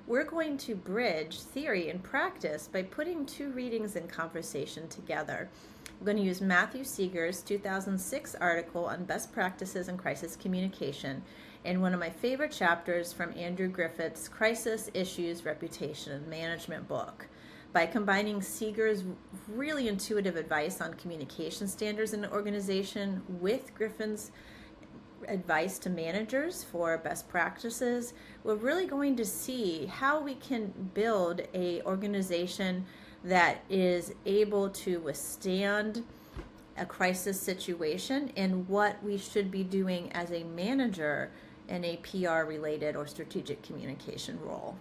we're going to bridge theory and practice by putting two readings and conversation together. I'm going to use Matthew Seeger's 2006 article on best practices in crisis communication and one of my favorite chapters from Andrew Griffin's Crisis, Issues, Reputation, and Management book. By combining Seeger's really intuitive advice on communication standards in an organization with Griffin's advice to managers for best practices, we're really going to see how we can build an organization that is able to withstand a crisis situation and what we should be doing as a manager in a PR related or strategic communication role.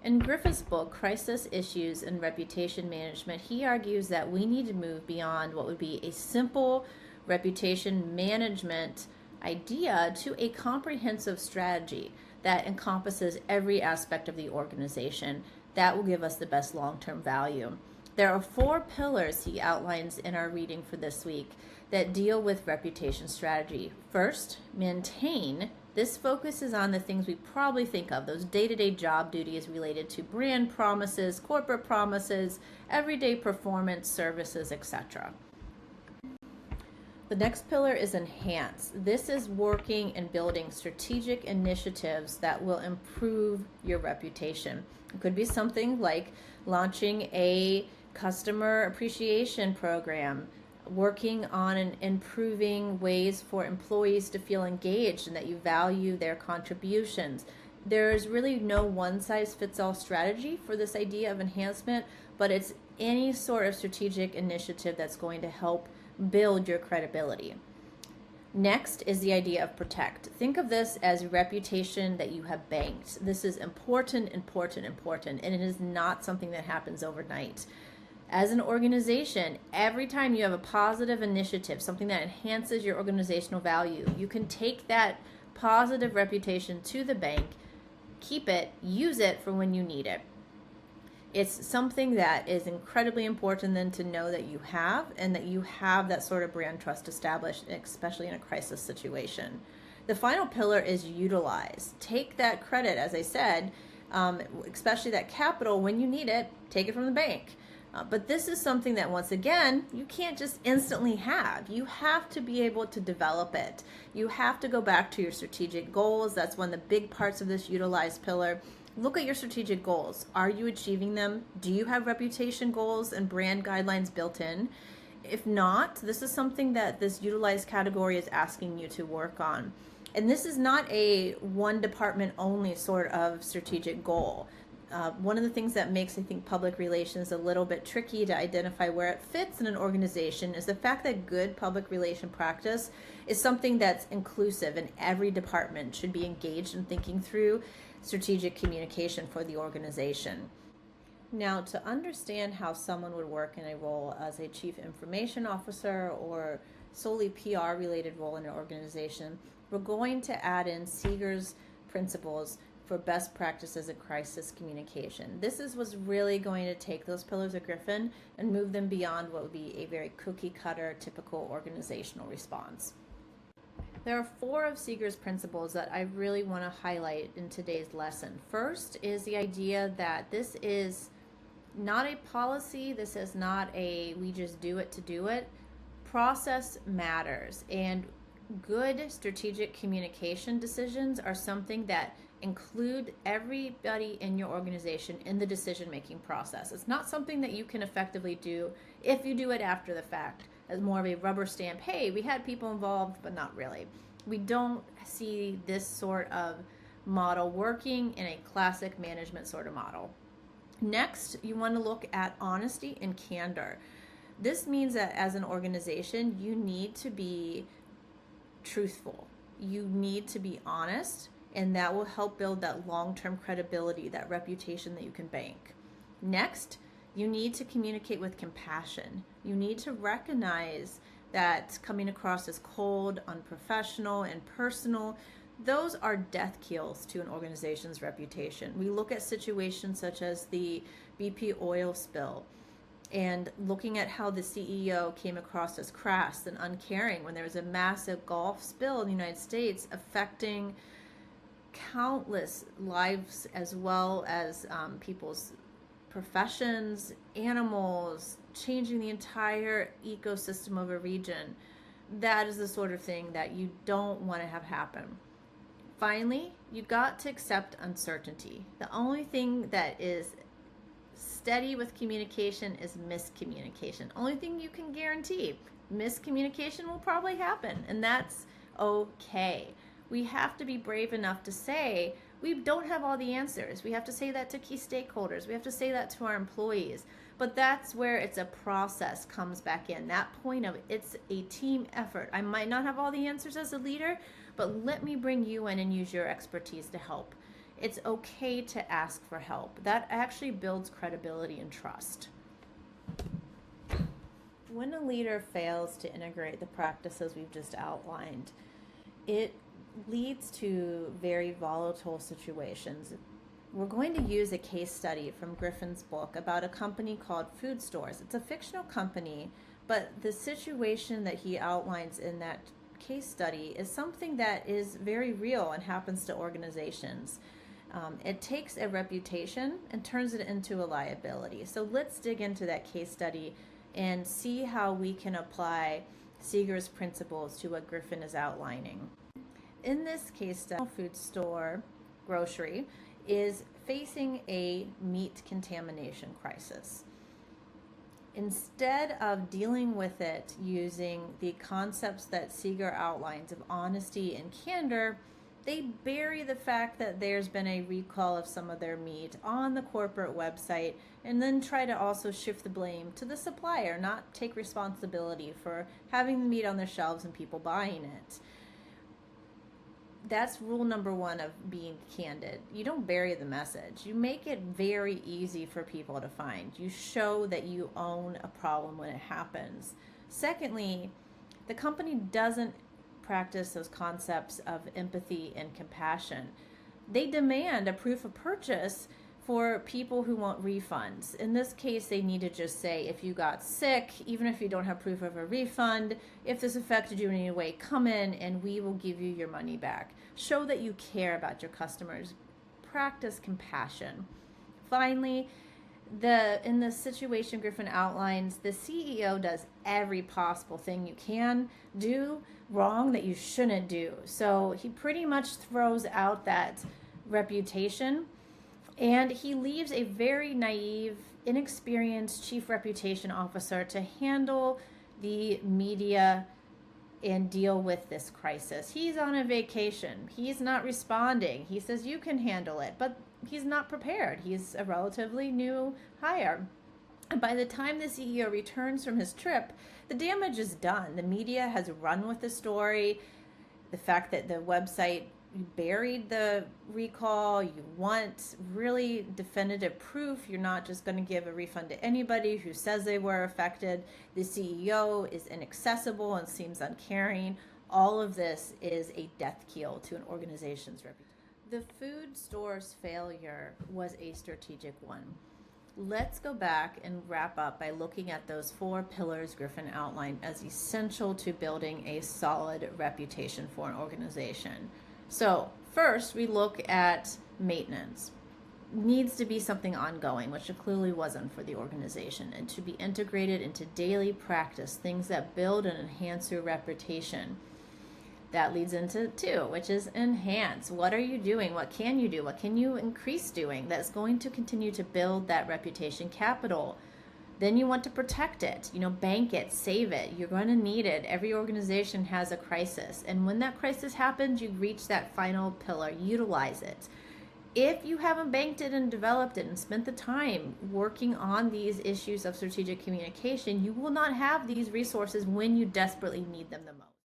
In Griffin's book, Crisis, Issues, and Reputation Management, he argues that we need to move beyond what would be a simple reputation management idea to a comprehensive strategy that encompasses every aspect of the organization. That will give us the best long-term value. There are 4 pillars he outlines in our reading for this week that deal with reputation strategy. First, maintain. This focuses on the things we probably think of, those day-to-day job duties related to brand promises, corporate promises, everyday performance, services, etc. The next pillar is enhance. This is working and building strategic initiatives that will improve your reputation. It could be something like launching a customer appreciation program, working on and improving ways for employees to feel engaged and that you value their contributions. There's really no one-size-fits-all strategy for this idea of enhancement, but it's any sort of strategic initiative that's going to help build your credibility. Next is the idea of protect. Think of this as reputation that you have banked. This is important, and it is not something that happens overnight. As an organization, every time you have a positive initiative, something that enhances your organizational value, you can take that positive reputation to the bank, keep it, use it for when you need it. It's something that is incredibly important then to know that you have, and that you have that sort of brand trust established, especially in a crisis situation. The final pillar is utilize. Take that credit, as I said, especially that capital when you need it, take it from the bank. But this is something that, once again, you can't just instantly have. You have to be able to develop it. You have to go back to your strategic goals. That's one of the big parts of this utilize pillar. Look at your strategic goals. Are you achieving them? Do you have reputation goals and brand guidelines built in? If not, this is something that this utilize category is asking you to work on. And this is not a one department only sort of strategic goal. One of the things that makes, I think, public relations a little bit tricky to identify where it fits in an organization is the fact that good public relation practice is something that's inclusive, and every department should be engaged in thinking through strategic communication for the organization. Now, to understand how someone would work in a role as a chief information officer or solely PR related role in an organization, we're going to add in Seeger's principles for best practices in crisis communication. This is what's really going to take those pillars of Griffin and move them beyond what would be a very cookie cutter typical organizational response. There are 4 of Seeger's principles that I really want to highlight in today's lesson. First is the idea that this is not a policy, this is not a we just do it to do it. Process matters, and good strategic communication decisions are something that include everybody in your organization in the decision-making process. It's not something that you can effectively do if you do it after the fact, as more of a rubber stamp, hey, we had people involved, but not really. We don't see this sort of model working in a classic management sort of model. Next, you want to look at honesty and candor. This means that as an organization, you need to be truthful. You need to be honest, and that will help build that long-term credibility, that reputation that you can bank. Next, you need to communicate with compassion. You need to recognize that coming across as cold, unprofessional, and personal, those are death kills to an organization's reputation. We look at situations such as the BP oil spill, and looking at how the CEO came across as crass and uncaring when there was a massive Gulf spill in the United States affecting countless lives as well as people's professions, animals, changing the entire ecosystem of a region. That is the sort of thing that you don't want to have happen. Finally, you got to accept uncertainty. The only thing that is steady with communication is miscommunication. Only thing you can guarantee, miscommunication will probably happen, and that's okay. We have to be brave enough to say we don't have all the answers. We have to say that to key stakeholders. We have to say that to our employees. But that's where it's a process comes back in. That point of it's a team effort. I might not have all the answers as a leader, but let me bring you in and use your expertise to help. It's okay to ask for help. That actually builds credibility and trust. When a leader fails to integrate the practices we've just outlined, it leads to very volatile situations. We're going to use a case study from Griffin's book about a company called Food Stores. It's a fictional company, but the situation that he outlines in that case study is something that is very real and happens to organizations. It takes a reputation and turns it into a liability. So let's dig into that case study and see how we can apply Seeger's principles to what Griffin is outlining. In this case study, food store, grocery, is facing a meat contamination crisis. Instead of dealing with it using the concepts that Seeger outlines of honesty and candor, they bury the fact that there's been a recall of some of their meat on the corporate website and then try to also shift the blame to the supplier, not take responsibility for having the meat on their shelves and people buying it. That's rule number one of being candid. You don't bury the message. You make it very easy for people to find. You show that you own a problem when it happens. Secondly, the company doesn't practice those concepts of empathy and compassion. They demand a proof of purchase for people who want refunds. In this case, they need to just say, if you got sick, even if you don't have proof of a refund, if this affected you in any way, come in and we will give you your money back. Show that you care about your customers. Practice compassion. Finally, in the situation Griffin outlines, the CEO does every possible thing you can do wrong that you shouldn't do. So he pretty much throws out that reputation, and he leaves a very naive, inexperienced chief reputation officer to handle the media and deal with this crisis. He's on a vacation. He's not responding. He says you can handle it, but he's not prepared. He's a relatively new hire. And by the time the CEO returns from his trip, the damage is done. The media has run with the story. The fact that the website buried the recall, you want really definitive proof. You're not just going to give a refund to anybody who says they were affected. The CEO is inaccessible and seems uncaring. All of this is a death knell to an organization's reputation. The food store's failure was a strategic one. Let's go back and wrap up by looking at those 4 pillars Griffin outlined as essential to building a solid reputation for an organization. So first, we look at maintenance. Needs to be something ongoing, which it clearly wasn't for the organization, and to be integrated into daily practice, things that build and enhance your reputation. That leads into 2, which is enhance. What are you doing? What can you do? What can you increase doing that's going to continue to build that reputation capital? Then you want to protect it, bank it, save it. You're going to need it. Every organization has a crisis. And when that crisis happens, you reach that final pillar, utilize it. If you haven't banked it and developed it and spent the time working on these issues of strategic communication, you will not have these resources when you desperately need them the most.